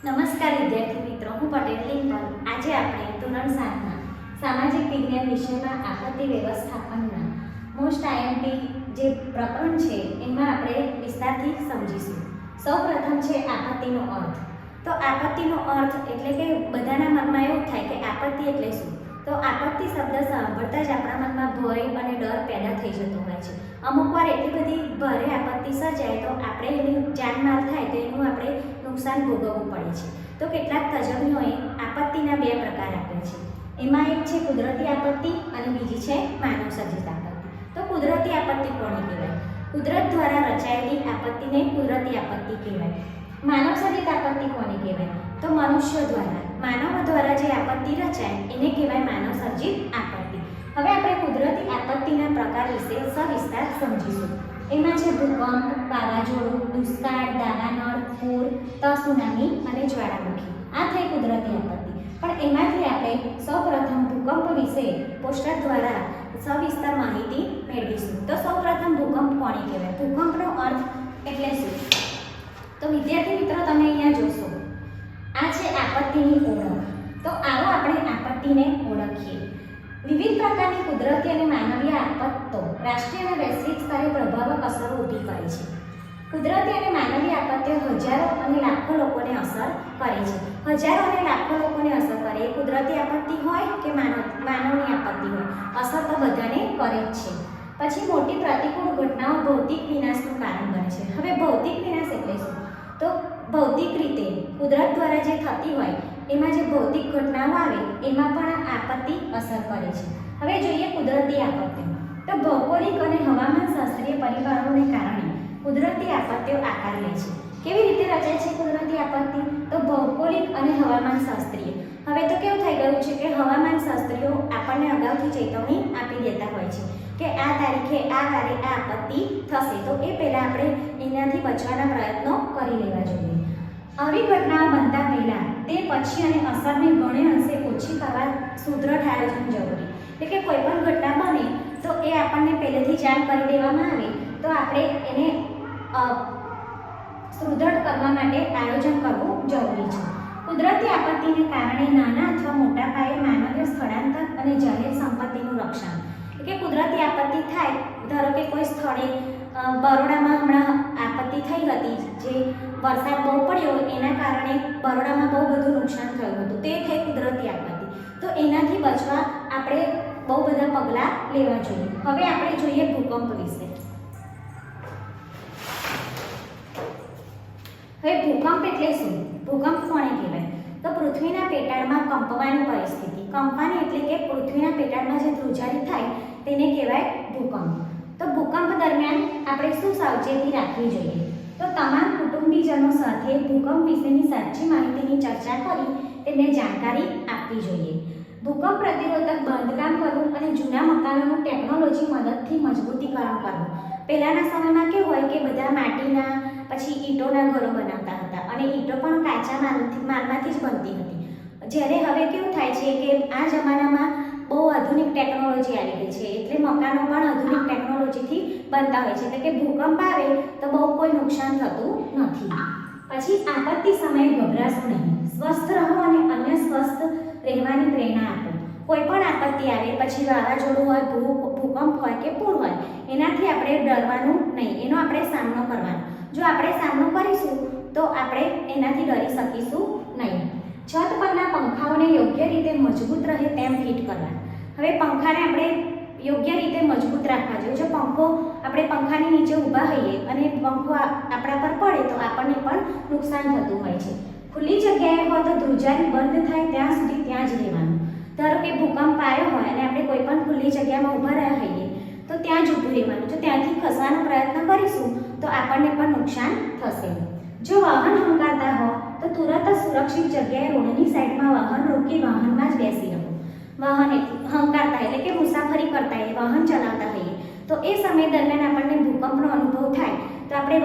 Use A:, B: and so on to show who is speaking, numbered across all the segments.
A: નમસ્કાર વિદ્યાર્થી મિત્રો, હું પટેલ લિંકન. આજે આપણે ધોરણ 7ના સામાજિક વિજ્ઞાન વિષયમાં આપત્તિ વ્યવસ્થાપનના મોસ્ટ આઈએમપી જે પ્રકરણ છે એમાં આપણે વિસ્તારથી સમજીશું. સૌપ્રથમ છે આપત્તિનો અર્થ. તો આપત્તિનો અર્થ એટલે કે બધાના મનમાં એવું થાય કે આપત્તિ એટલે શું? તો આપત્તિ શબ્દ સાંભળતા જ આપણા મનમાં ભય અને ડર પેદા થઈ જતો હોય છે. અમુક વાર એટલી બધી ભારે આપત્તિ સર્જાય તો આપણે એની જાનમાલ થાય તો એનું આપણે નુકસાન ભોગવવું પડે છે. તો કેટલાક તજજ્ઞોએ આપત્તિના બે પ્રકાર આપ્યા છે. એમાં એક છે કુદરતી આપત્તિ અને બીજી છે માનવસર્જિત આપત્તિ. તો કુદરતી આપત્તિ કોને કહેવાય? કુદરત દ્વારા રચાયેલી આપત્તિને કુદરતી આપત્તિ કહેવાય. માનવસર્જિત આપત્તિ કોને કહેવાય? તો મનુષ્ય દ્વારા, માનવ દ્વારા જે આપત્તિ રચાય એને કહેવાય માનવસર્જિત આપત્તિ. હવે આપણે કુદરતી આપત્તિના પ્રકાર વિશે સવિસ્તાર સમજીશું. એમાં છે ભૂકંપ, વાવાઝોડું, દુષ્કાળ, દાવાનળ, પૂર, ત્સુનામી અને જ્વાળામુખી. આ થઈ કુદરતી આપત્તિ. પણ એમાંથી આપણે સૌપ્રથમ ભૂકંપ વિશે પોસ્ટર દ્વારા સવિસ્તાર માહિતી મેળવીશું. તો સૌપ્રથમ ભૂકંપ કોને કહેવાય? ભૂકંપનો અર્થ એટલે શું? તો વિદ્યાર્થી મિત્રો, તમે અહીંયા જોશો, આ છે આપત્તિની ઓળખ. તો આવો આપણે આપત્તિને ઓળખીએ. વિવિધ પ્રકારની કુદરતી અને માનવીય આપત્તિઓ રાષ્ટ્રીય અને વૈશ્વિક સ્તરે પ્રભાવક અસરો ઊભી કરે છે. કુદરતી અને માનવીય આપત્તિઓ હજારો અને લાખો લોકોને અસર કરે છે. હજારો અને લાખો લોકોને અસર કરે એ કુદરતી આપત્તિ હોય કે માનવની આપત્તિ હોય, અસર તો બધાને કરે જ છે. પછી મોટી પ્રતિકૂળ ઘટનાઓ ભૌતિક વિનાશનું કારણ બને છે. હવે ભૌતિક વિનાશ એટલે શું? તો ભૌતિક રીતે કુદરત દ્વારા જે થતી હોય એમાં જે ભૌતિક ઘટનાઓ આવે એમાં પણ આપત્તિ અસર કરે છે. હવે જોઈએ કુદરતી આપત્તિ. તો ભૌગોલિક અને હવામાન શાસ્ત્રીય પરિબળોને કારણે કુદરતી આપત્તિઓ આકાર લે છે. કેવી રીતે રચાય છે કુદરતી આપત્તિ? તો ભૌગોલિક અને હવામાન શાસ્ત્રીય. હવે તો કેવું થઈ ગયું છે કે હવામાન શાસ્ત્રીઓ આપણને અગાઉથી ચેતવણી આપી દેતા હોય છે કે આ તારીખે આ વારે આ આપત્તિ થશે, તો એ પહેલાં આપણે એનાથી બચવાના પ્રયત્નો કરી લેવા જોઈએ. આવી ઘટનાઓ બનતા પહેલાં તે પછી અને અસરને ઘણે અંશે ઓછી કરવા સુદૃઢ આયોજન જરૂરી. એટલે કે કોઈ પણ ઘટના બને તો એ આપણને પહેલેથી જાણ કરી દેવામાં આવે તો આપણે એને સુદૃઢ કરવા માટે આયોજન કરવું જરૂરી છે. કુદરતી આપત્તિને કારણે નાના અથવા મોટા પાયે માનવીય સ્થળાંતર અને જાહેર સંપત્તિનું રક્ષણ. એટલે કે કુદરતી આપત્તિ થાય, ધારો કે કોઈ સ્થળે બરોડામાં હમણાં આપત્તિ થઈ હતી, જે વરસાદ બહુ પડ્યો એના કારણે બરોડામાં બહુ બધું નુકસાન થયું હતું, તે થઈ કુદરતી આપત્તિ. તો એનાથી બચવા આપણે બહુ બધા પગલાં લેવા જોઈએ. હવે આપણે જોઈએ ભૂકંપ વિશે. હવે ભૂકંપ એટલે શું? ભૂકંપ કોને કહેવાય? તો પૃથ્વીના પેટાળમાં કંપવાની પરિસ્થિતિ. કંપવાની એટલે કે પૃથ્વીના પેટાળમાં જે ધ્રુજારી થાય તેને કહેવાય ભૂકંપ. તો ભૂકંપ દરમિયાન આપણે શું સાવચેતી રાખવી જોઈએ? તો તમામ કુટુંબીજનો સાથે ભૂકંપ વિશેની સાચી માહિતીની ચર્ચા કરી તેમને જાણકારી આપવી જોઈએ. ભૂકંપ પ્રતિરોધક બાંધકામ કરવું અને જૂના મકાનોનું ટેકનોલોજી મદદથી મજબૂતીકરણ કરવું. પહેલાંના સમયમાં કેવું હોય કે બધા માટીના પછી ઈંટોના ઘરો બનાવતા હતા અને ઈંટો પણ કાચા માલમાંથી જ બનતી હતી. જ્યારે હવે કેવું થાય છે કે આ જમાનામાં બહુ આધુનિક ટેકનોલોજી આવી ગઈ છે, એટલે મકાનો પણ આધુનિક ટેકનોલોજીથી બનતા હોય છે. એટલે કે ભૂકંપ આવે તો બહુ કોઈ નુકસાન થતું નથી. પછી આપત્તિ સમયે ગભરાશો નહીં, સ્વસ્થ રહો અને અન્ય સ્વસ્થ રહેવાની પ્રેરણા આપો. કોઈ પણ આપત્તિ આવે, પછી વાવાઝોડું હોય, ભૂકંપ હોય કે પૂર હોય, એનાથી આપણે ડરવાનું નહીં, એનો આપણે સામનો કરવાનો. જો આપણે સામનો કરીશું તો આપણે એનાથી ડરી શકીશું નહીં. છત પરના પંખાઓને યોગ્ય રીતે મજબૂત રહે તેમ ફિટ કરવા. હવે પંખાને આપણે યોગ્ય રીતે મજબૂત રાખવા જોઈએ. જો પંખો આપણે પંખાની નીચે ઊભા હોઈએ અને પંખો આપણા પર પડે તો આપણને પણ નુકસાન થતું હોય છે. ખુલ્લી જગ્યાએ હોય તો ધ્રુજારી બંધ થાય ત્યાં સુધી ત્યાં જ રહેવાનું. ધારો કે ભૂકંપ આવ્યો હોય અને આપણે કોઈ પણ ખુલ્લી જગ્યામાં ઊભા રહ્યા હોઈએ તો ત્યાં જ ઊભું રહેવાનું. જો ત્યાંથી ખસવાનો પ્રયત્ન કરીશું તો આપણને પણ નુકસાન થશે. જો વાહન હંકારતા હો તો તુરંત જ સુરક્ષિત જગ્યાએ રોડની સાઈડમાં વાહન રોકી વાહનમાં જ બેસી રહો. વાહન હંકારતા એટલે કે મુસાફરી કરતા હોય, વાહન ચલાવતા હોઈએ તો એ સમય દરમિયાન આપણને ભૂકંપનો અનુભવ થાય તો આપણે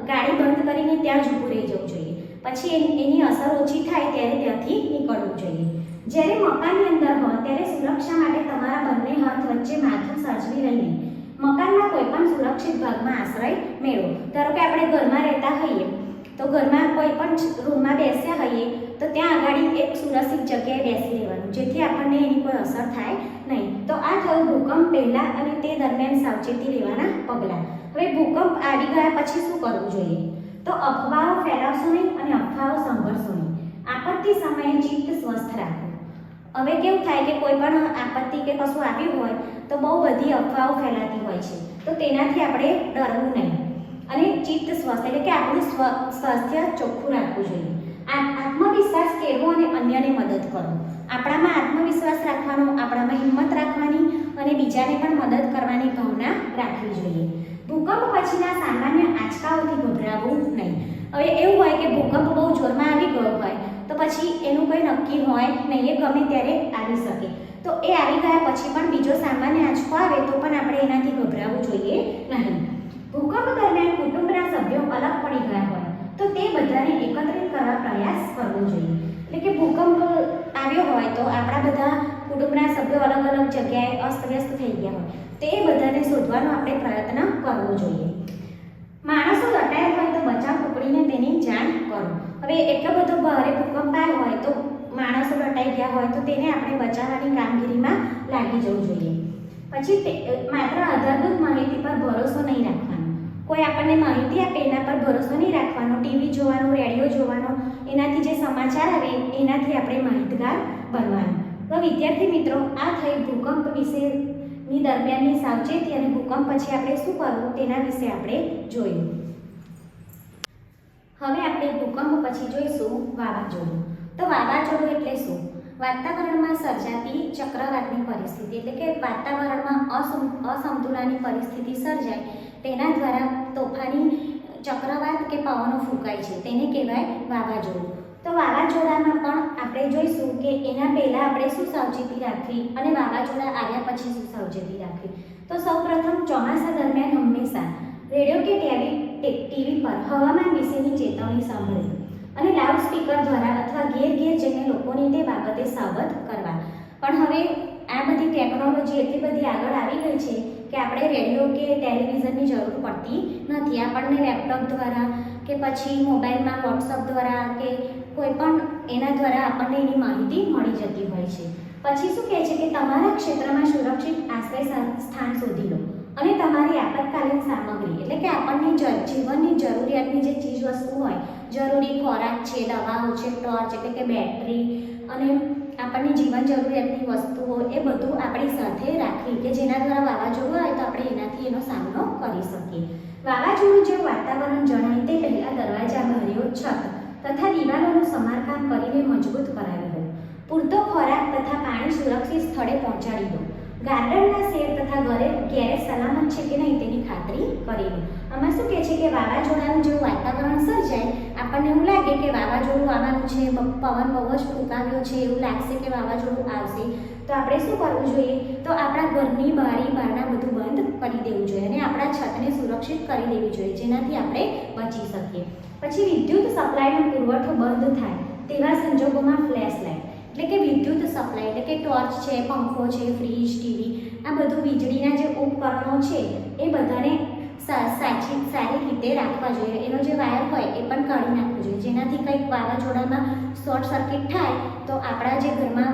A: ગાડી બંધ કરીને ત્યાં જ ઊભું રહી જવું જોઈએ. પછી એની અસર ઓછી થાય ત્યારે ત્યાંથી નીકળવું જોઈએ. જ્યારે મકાનની અંદર હોય ત્યારે સુરક્ષા માટે તમારા બંને હાથ વચ્ચે માથું સાચવી રહીને મકાનના કોઈ પણ સુરક્ષિત ભાગમાં આશ્રય મેળવો. ધારો કે આપણે ઘરમાં રહેતા હોઈએ તો ઘરમાં કોઈ પણ રૂમમાં બેસ્યા હોઈએ તો ત્યાં આગળ એક સુરક્ષિત જગ્યાએ બેસી રહેવાનું, જેથી આપણને એની કોઈ અસર થાય નહીં. તો આ થયું ભૂકંપ પહેલાં અને તે દરમિયાન સાવચેતી લેવાના પગલાં. હવે ભૂકંપ આવી ગયા પછી શું કરવું જોઈએ? તો અફવાઓ ફેલાવશો નહીં અને અફવાઓ સાંભળશો નહીં. આપત્તિ સમયે ચિત્ત સ્વસ્થ રાખો. હવે કેવું થાય કે કોઈ પણ આપત્તિ કે કશું આવ્યું હોય તો બહુ બધી અફવાઓ ફેલાતી હોય છે, તો તેનાથી આપણે ડરવું નહીં અને ચિત્ત સ્વસ્થ એટલે કે આપણું સ્વાસ્થ્ય ચોખ્ખું રાખવું જોઈએ. આત્મવિશ્વાસ કેળવો અને અન્યને મદદ કરો. આપણામાં આત્મવિશ્વાસ રાખવાનો, આપણામાં હિંમત રાખવાની અને બીજાને પણ મદદ કરવાની ભાવના રાખવી જોઈએ. ભૂકંપ પછીના સામાન્ય આંચકાઓથી ગભરાવું નહીં. હવે એવું હોય કે ભૂકંપ બહુ જોરમાં આવી ગયો હોય તો પછી એનું કોઈ નક્કી હોય નહીં, એ ગમે ત્યારે આવી શકે. તો એ આવી ગયા પછી પણ બીજો સામાન્ય આંચકો આવે તો પણ આપણે એનાથી ગભરાવું જોઈએ નહીં. ભૂકંપ દરમિયાન કુટુંબના સભ્યો અલગ પડી ગયા હોય તો તે બધાને એકત્રિત કરવા પ્રયાસ કરવો જોઈએ. એટલે કે ભૂકંપ આવ્યો હોય તો આપણા બધા કુટુંબના સભ્યો અલગ અલગ જગ્યાએ અસ્તવ્યસ્ત થઈ ગયા હોય તે બધાને શોધવાનો આપણે પ્રયત્ન કરવો જોઈએ. માણસો દટાયા હોય તો બચાવ ટુકડીને તેની જાણ કરો. હવે એટલો બધો ભારે ભૂકંપ આવ્યો હોય તો માણસો દટાઈ ગયા હોય તો તેને આપણે બચાવવાની કામગીરીમાં લાગી જવું જોઈએ. પછી માત્ર આધારભૂત માહિતી પર ભરોસો નહીં રાખવાનો. કોઈ આપણને માહિતી આપે એના પર ભરોસો નહીં રાખવાનો. ટીવી જોવાનું, રેડિયો જોવાનો, એનાથી જે સમાચાર આવે એનાથી આપણે માહિતગાર બનવાનું. તો વિદ્યાર્થી મિત્રો, આ થઈ ભૂકંપ વિશેની દરમિયાનની સાવચેતી અને ભૂકંપ પછી આપણે શું કરવું તેના વિશે આપણે જોયું. હવે આપણે ભૂકંપ પછી જોઈશું વાવાઝોડું. તો વાવાઝોડું એટલે શું? વાતાવરણમાં સર્જાતી ચક્રવાતની પરિસ્થિતિ, એટલે કે વાતાવરણમાં અસમતુલાની પરિસ્થિતિ સર્જાય તેના દ્વારા તોફાની ચક્રવાત કે પવનો ફૂંકાય છે, તેને કહેવાય વાવાઝોડું. તો વાવાઝોડામાં પણ આપણે જોઈશું કે એના પહેલાં આપણે શું સાવચેતી રાખવી અને વાવાઝોડા આવ્યા પછી શું સાવચેતી રાખવી. તો સૌપ્રથમ ચોમાસા દરમિયાન હંમેશા રેડિયો કે ટીવી પર હવામાન વિશેની ચેતવણી સાંભળવી અને લાઉડસ્પીકર દ્વારા અથવા ઘેર ઘેર જઈને લોકોને તે બાબતે સાવધ કરવા. પણ હવે આ બધી ટેકનોલોજી એટલી બધી આગળ આવી ગઈ છે કે આપણે રેડિયો કે ટેલિવિઝનની જરૂર પડતી નથી. આપણને લેપટોપ દ્વારા કે પછી મોબાઈલમાં વોટ્સઅપ દ્વારા કે કોઈ પણ એના દ્વારા આપણને એની માહિતી મળી જતી હોય છે. પછી શું કહે છે કે તમારા ક્ષેત્રમાં સુરક્ષિત આશ્રય સ્થાન શોધી લો અને તમારી આપતકાલીન સામગ્રી, એટલે કે આપણને જીવનની જરૂરિયાતની જે ચીજ વસ્તુ હોય, જરૂરી ખોરાક છે, દવાઓ છે, ટોર્ચ એટલે કે બેટરી અને આપણને જીવન જરૂરિયાતની વસ્તુઓ, એ બધું આપણી સાથે રાખવી કે જેના દ્વારા વાવાઝોડું આવે તો આપણે એનાથી એનો સામનો કરી શકીએ. વાવાઝોડું જેવું વાતાવરણ જણાય તે પહેલાં દરવાજા, બારીઓ, છત તથા દિવાલોનું સમારકામ કરીને મજબૂત કરાવી દો. પૂરતો ખોરાક તથા પાણી સુરક્ષિત સ્થળે પહોંચાડી દો. ગાર્ડનના શેર તથા ગેરેજ સલામત છે કે નહીં તેની ખાતરી કરી લો. આમાં શું કહે છે કે વાવાઝોડાનું જેવું વાતાવરણ સર્જાય, આપણને એવું લાગે કે વાવાઝોડું આવવાનું છે, પવન બહુ જ ફૂંકાવ્યો છે, એવું લાગશે કે વાવાઝોડું આવશે, તો આપણે શું કરવું જોઈએ? તો આપણા ઘરની બારી બારણા બધું બંધ કરી દેવું જોઈએ અને આપણા છતને સુરક્ષિત કરી દેવી જોઈએ, જેનાથી આપણે બચી શકીએ. પછી વિદ્યુત સપ્લાયનો પુરવઠો બંધ થાય તેવા સંજોગોમાં ફ્લેશ લાઇટ, એટલે કે વિદ્યુત સપ્લાય એટલે કે ટોર્ચ છે, પંખો છે, ફ્રીજ, ટીવી, આ બધું વીજળીના જે ઉપકરણો છે એ બધાને સારી રીતે રાખવા જોઈએ. એનો જે વાયર હોય એ પણ કાઢી નાખવો જોઈએ, જેનાથી કંઈક વાવાઝોડામાં શોર્ટ સર્કિટ થાય તો આપણા જે ઘરમાં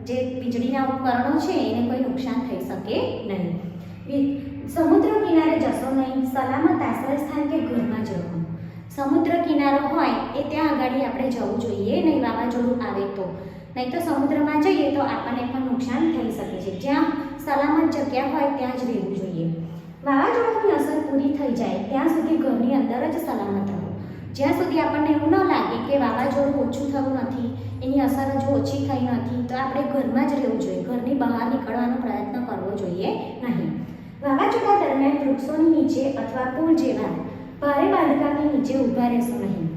A: જે વીજળીના ઉપકરણો છે એને કોઈ નુકસાન થઈ શકે નહીં. સમુદ્ર કિનારે જશો નહીં. સલામત આશ્રય સ્થાન કે ઘરમાં જવું. સમુદ્ર કિનારો હોય એ ત્યાં આગળ આપણે જવું જોઈએ નહીં વાવાઝોડું આવે તો. નહીં તો સમુદ્રમાં જઈએ તો આપણને પણ નુકસાન થઈ શકે છે. જ્યાં સલામત જગ્યા હોય ત્યાં જ રહેવું જોઈએ. વાવાઝોડાની અસર પૂરી થઈ જાય ત્યાં સુધી ઘરની અંદર જ સલામત રહો. જ્યાં સુધી આપણને એવું ન લાગે કે વાવાઝોડું ઓછું થયું નથી, એની અસર હજુ ઓછી થઈ નથી, તો આપણે ઘરમાં જ રહેવું જોઈએ. ઘરની બહાર નીકળવાનો પ્રયત્ન કરવો જોઈએ નહીં. વાવાઝોડા દરમિયાન વૃક્ષોની નીચે અથવા પુલ જેવા ભારે બાંધકામની નીચે ઊભા રહેશો નહીં,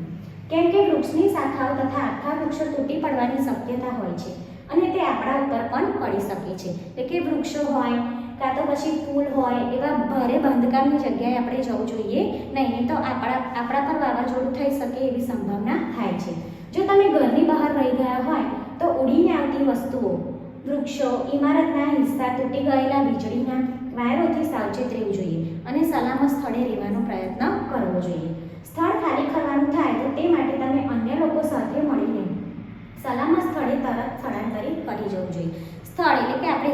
A: કેમ કે વૃક્ષની શાખાઓ તથા આખા વૃક્ષો તૂટી પડવાની શક્યતા હોય છે અને તે આપણા ઉપર પણ પડી શકે છે. એટલે કે વૃક્ષો હોય કાં તો પછી પુલ હોય એવા ભારે બાંધકામની જગ્યાએ આપણે જવું જોઈએ નહીં, તો આપણા પર વાવાઝોડું થઈ શકે એવી સંભાવના થાય છે. જો તમે ઘરની બહાર રહી ગયા હોય તો ઉડીને આવતી વસ્તુઓ, વૃક્ષો, ઇમારતના હિસ્સા, તૂટી ગયેલા વીજળીના વાયરોથી સાવચેત રહેવું જોઈએ અને સલામત સ્થળે રહેવાનો પ્રયત્ન કરવો જોઈએ. સ્થળ ખાલી કરવાનું થાય તો તે માટે તમે અન્ય લોકો સાથે મળીને સલામત સ્થળે તરત સ્થળાંતરિત કરી જવું જોઈએ. સ્થળ એટલે કે આપણે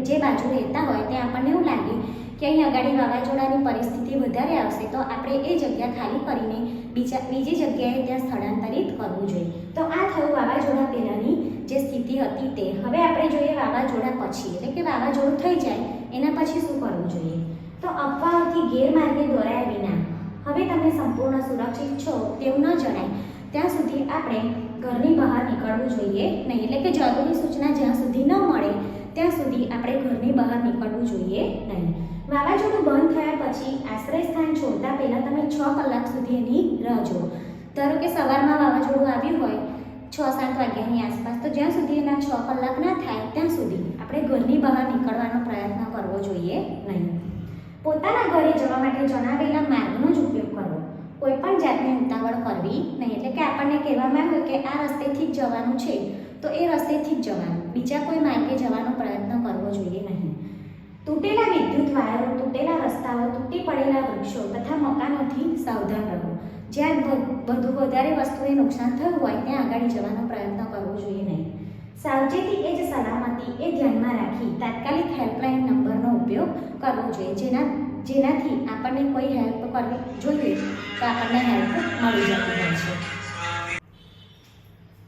A: જે બાજુ રહેતા હોય ત્યાં આપણને એવું લાગે કે અહીં આગળ વાવાઝોડાની પરિસ્થિતિ વધારે આવશે તો આપણે એ જગ્યા ખાલી કરીને બીજી જગ્યાએ ત્યાં સ્થળાંતરિત કરવું જોઈએ. તો આ થયું વાવાઝોડા પહેલાંની જે સ્થિતિ હતી તે. હવે આપણે જોઈએ વાવાઝોડા પછી એટલે કે વાવાઝોડું થઈ જાય એના પછી શું કરવું જોઈએ. તો અફવાઓથી ગેરમાર્ગે દોરાયા વિના હવે તમે સંપૂર્ણ સુરક્ષિત છો તેવું ન જણાય ત્યાં સુધી આપણે ઘરની બહાર નીકળવું જોઈએ નહીં. એટલે કે જરૂરી સૂચના જ્યાં સુધી ન મળે ત્યાં સુધી આપણે ઘરની બહાર નીકળવું જોઈએ નહીં. વાવાઝોડું બંધ થયા પછી આશ્રયસ્થાન છોડતા પહેલાં તમે 6 કલાક સુધી એની રાહ જુઓ. ધારો કે સવારમાં વાવાઝોડું આવ્યું હોય 6-7 વાગ્યાની આસપાસ, તો જ્યાં સુધી એના 6 કલાક ના થાય ત્યાં સુધી આપણે ઘરની બહાર નીકળવાનો પ્રયત્ન કરવો જોઈએ નહીં. પોતાના ઘરે જવા માટે જણાવેલા માર્ગનો જ ઉપયોગ કરવો. કોઈ પણ જાતની ઉતાવળ કરવી નહીં. એટલે કે આપણને કહેવામાં આવ્યું કે આ રસ્તેથી જ જવાનું છે તો એ રસ્તેથી જ જવાનું, બીજા કોઈ માર્ગે જવાનો પ્રયત્ન કરવો જોઈએ નહીં. તૂટેલા વિદ્યુત વાયરો, તૂટેલા રસ્તાઓ, તૂટી પડેલા વૃક્ષો તથા મકાનોથી સાવધાન રહો. જ્યાં વધારે વસ્તુને નુકસાન થયું હોય ત્યાં આગળ જવાનો પ્રયત્ન કરવો જોઈએ નહીં. સાવચેતી એ જ સલામતી એ ધ્યાનમાં રાખી તાત્કાલિક હેલ્પલાઇન નંબરનો ઉપયોગ કરવો જોઈએ, જેનાથી આપણને કોઈ હેલ્પ કરવી જોઈએ તો આપણને હેલ્પ મળી જતી હોય છે.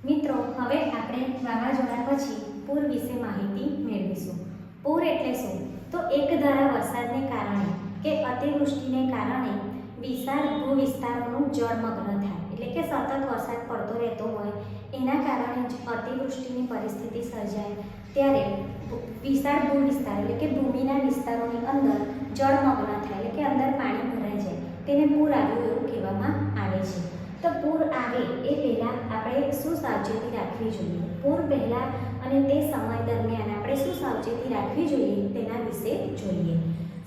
A: મિત્રો, હવે આપણે વાવાઝોડા પછી પૂર વિશે માહિતી મેળવીશું. પૂર એટલે શું? તો એકધારા વરસાદને કારણે કે અતિવૃષ્ટિને કારણે વિશાળ ભૂવિસ્તારોનું જળમગ્ન થાય. એટલે કે સતત વરસાદ પડતો રહેતો હોય એના કારણે જ અતિવૃષ્ટિની પરિસ્થિતિ સર્જાય ત્યારે વિશાળ ભૂવિસ્તાર એટલે કે ભૂમિના વિસ્તારોની અંદર જળમગ્ન થાય એટલે કે અંદર પાણી ભરાઈ જાય તેને પૂર આવ્યું એવું કહેવામાં આવે છે. તો પૂર આવે એ પહેલાં આપણે શું સાવચેતી રાખવી જોઈએ, પૂર પહેલાં અને તે સમય દરમિયાન આપણે શું સાવચેતી રાખવી જોઈએ તેના વિશે જોઈએ.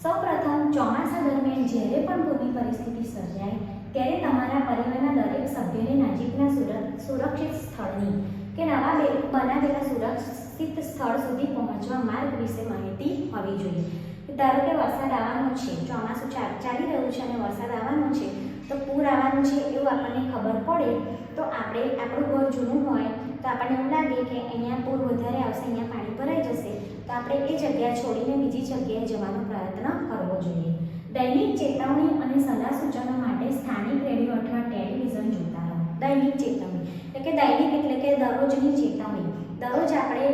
A: સૌપ્રથમ ચોમાસા દરમિયાન જ્યારે પણ પૂરની પરિસ્થિતિ સર્જાય ત્યારે તમારા પરિવારના દરેક સભ્યને નજીકના સુરક્ષિત સ્થળની કે નવા બનાવેલા સુરક્ષિત સ્થળ સુધી પહોંચવા માર્ગ વિશે માહિતી હોવી જોઈએ. ધારો કે વરસાદ આવવાનો છે, ચોમાસું ચાલી રહ્યું છે અને વરસાદ આવવાનો છે તો પૂર આવવાનું છે એવું આપણને ખબર પડે તો આપણે આપણું ઘર જૂનું હોય તો આપણને એવું લાગે કે અહીંયા પૂર વધારે આવશે, અહીંયા પાણી ભરાઈ જશે તો આપણે એ જગ્યા છોડીને બીજી જગ્યાએ જવાનો પ્રયત્ન કરવો જોઈએ. દૈનિક ચેતવણી અને સલાહ સૂચનો માટે સ્થાનિક રેડિયો અથવા ટેલિવિઝન જોતા રહો. દૈનિક ચેતવણી એટલે કે દૈનિક એટલે કે દરરોજની ચેતવણી. દરરોજ આપણે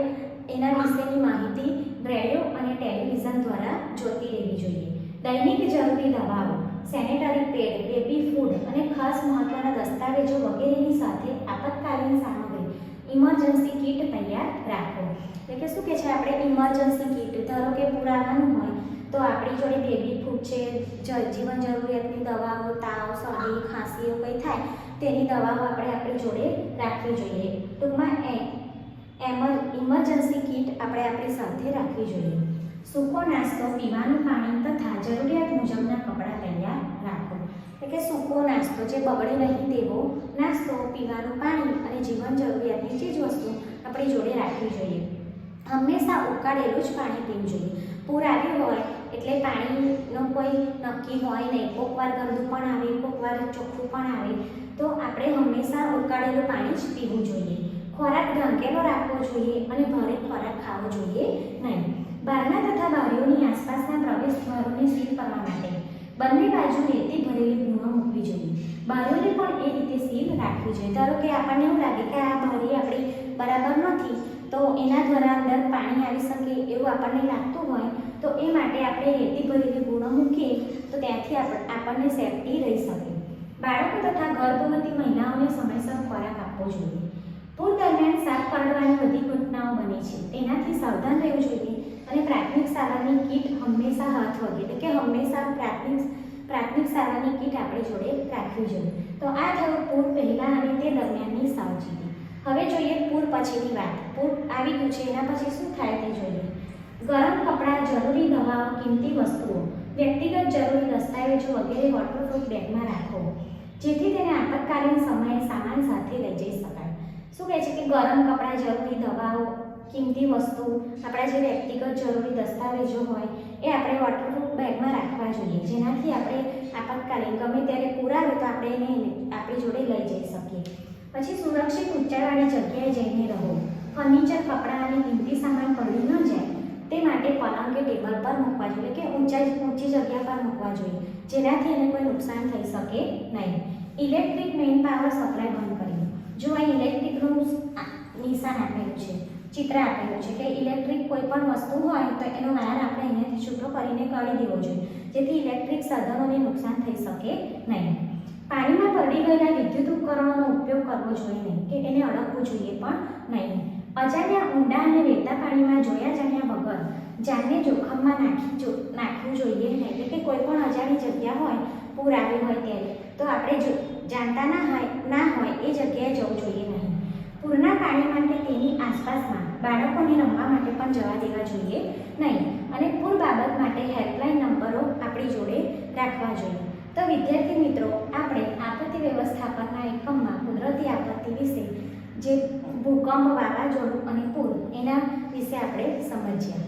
A: એના વિશેની માહિતી રેડિયો અને ટેલિવિઝન દ્વારા જોતી રહેવી જોઈએ. દૈનિક જરૂરી દવાઓ, સેનેટરી પેડ, બેબી ફૂડ અને ખાસ મહત્વના દસ્તાવેજો વગેરેની સાથે આપતકાલીન સામગ્રી ઇમરજન્સી કીટ તૈયાર રાખો. એટલે કે શું કહે છે, આપણે ઇમરજન્સી કીટ, ધારો કે પૂર આવવાનું હોય તો આપણી જોડે બેબી ફૂડ છે, જીવન જરૂરિયાતની દવાઓ, તાવ, શરદી, ખાંસી એવું કંઈ થાય તેની દવાઓ આપણે આપણી જોડે રાખવી જોઈએ. ટૂંકમાં ઇમરજન્સી કીટ આપણે આપણી સાથે રાખવી જોઈએ. સૂકો નાસ્તો, પીવાનું પાણી તથા જરૂરિયાત મુજબના કપડાં તૈયાર રાખો. એટલે કે સૂકો નાસ્તો જે બગડે નહીં તેવો નાસ્તો, પીવાનું પાણી અને જીવન જરૂરિયાતની ચીજ વસ્તુ આપણી જોડે રાખવી જોઈએ. હંમેશા ઉકાળેલું જ પાણી પીવું જોઈએ. પૂર આવ્યું હોય એટલે પાણીનો કોઈ નક્કી હોય નહીં, કોકવાર ગંદુ પણ આવે, કોકવાર ચોખ્ખું પણ આવે, તો આપણે હંમેશા ઉકાળેલું પાણી જ પીવું જોઈએ. ખોરાક ઢંકેલો રાખવો જોઈએ અને ભારે ખોરાક ખાવો જોઈએ નહીં. બહારના તથા બારીઓની આસપાસના પ્રવેશ દ્વારોને સીલ કરવા માટે બંને બાજુ રેતી ભરેલી ભૂમો મૂકવી જોઈએ. બારીઓને પણ એ રીતે સીલ રાખવી જોઈએ. ધારો કે આપણને એવું લાગે કે આ બારી આપણી બરાબર નથી તો એના દ્વારા અંદર પાણી આવી શકે એવું આપણને લાગતું હોય તો એ માટે આપણે રેતી ભરેલી ભૂમો મૂકીએ તો ત્યાંથી આપણને સેફટી રહી શકે. બાળકો તથા ગર્ભવતી મહિલાઓને સમયસર ખોરાક આપવો જોઈએ. પૂર દરમિયાન શાક પલળવાની બધી ઘટનાઓ બને છે તેનાથી સાવધાન રહેવું જોઈએ અને પ્રાથમિક સારવારની કીટ હંમેશા હાથ વગે એટલે કે હંમેશા પ્રાથમિક સારવારની કીટ આપણે જોડે રાખવી જોઈએ. તો આ થયું પૂર પહેલાં અને તે દરમિયાનની સાવચેતી. હવે જોઈએ પૂર પછીની વાત. પૂર આવી ગયું છે એના પછી શું થાય તે જોઈએ. ગરમ કપડાં, જરૂરી દવાઓ, કિંમતી વસ્તુઓ, વ્યક્તિગત જરૂરી દસ્તાવેજો વગેરે વોટરપ્રૂફ બેગમાં રાખો જેથી તેને આપતકાલીન સમયે સામાન સાથે લઈ જઈ શકાય. શું કહે છે કે ગરમ કપડાં, જરૂરી દવાઓ, કિંમતી વસ્તુ, આપણા જે વ્યક્તિગત જરૂરી દસ્તાવેજો હોય એ આપણે વોટરપ્રૂફ બેગમાં રાખવા જોઈએ, જેનાથી આપણે આપાતકાલીન ગમે ત્યારે પૂર આવે તો આપણે એને આપણી જોડે લઈ જઈ શકીએ. પછી સુરક્ષિત ઊંચાઈવાળી જગ્યાએ જઈને રહો. ફર્નિચર, કપડાં અને કિંમતી સામાન પડી ન જાય તે માટે પલંગ કે ટેબલ પર મૂકવા જોઈએ, કે ઊંચી જગ્યા પર મૂકવા જોઈએ, જેનાથી એને કોઈ નુકસાન થઈ શકે નહીં. ઇલેક્ટ્રિક મેઇન પાવર સપ્લાય બંધ કરી દો. જો આ ઇલેક્ટ્રિકનું નિશાન આપેલું છે, ચિત્ર આપેલું છે કે ઇલેક્ટ્રિક કોઈ પણ વસ્તુ હોય તો એનો વાયર આપણે અહીંયાથી છૂટો કરીને કાઢી દેવો જોઈએ, જેથી ઇલેક્ટ્રિક સાધનોને નુકસાન થઈ શકે નહીં. પાણીમાં પડી ગયેલા વિદ્યુત ઉપકરણોનો ઉપયોગ કરવો જોઈએ નહીં, કે એને અડકવું જોઈએ પણ નહીં. અજાણ્યા ઊંડા અને વહેતા પાણીમાં જોયા જાણ્યા વગર જાનને જોખમમાં નાખવું જોઈએ નહીં, એટલે કે કોઈ પણ અજાણી જગ્યા હોય, પૂર આવ્યું હોય ત્યારે, તો આપણે જાણતા ના હોય એ જગ્યાએ જવું જોઈએ નહીં. પૂરના પાણી માટે તેની આસપાસમાં બાળકોને રમવા માટે પણ જવા દેવા જોઈએ નહીં. અને પૂર બાબત માટે હેલ્પલાઇન નંબરો આપણી જોડે રાખવા જોઈએ. તો વિદ્યાર્થી મિત્રો, આપણે આપત્તિ વ્યવસ્થાપનના એકમમાં કુદરતી આપત્તિ વિશે જે ભૂકંપ, વાવાઝોડું અને પૂર એના વિશે આપણે સમજ્યા.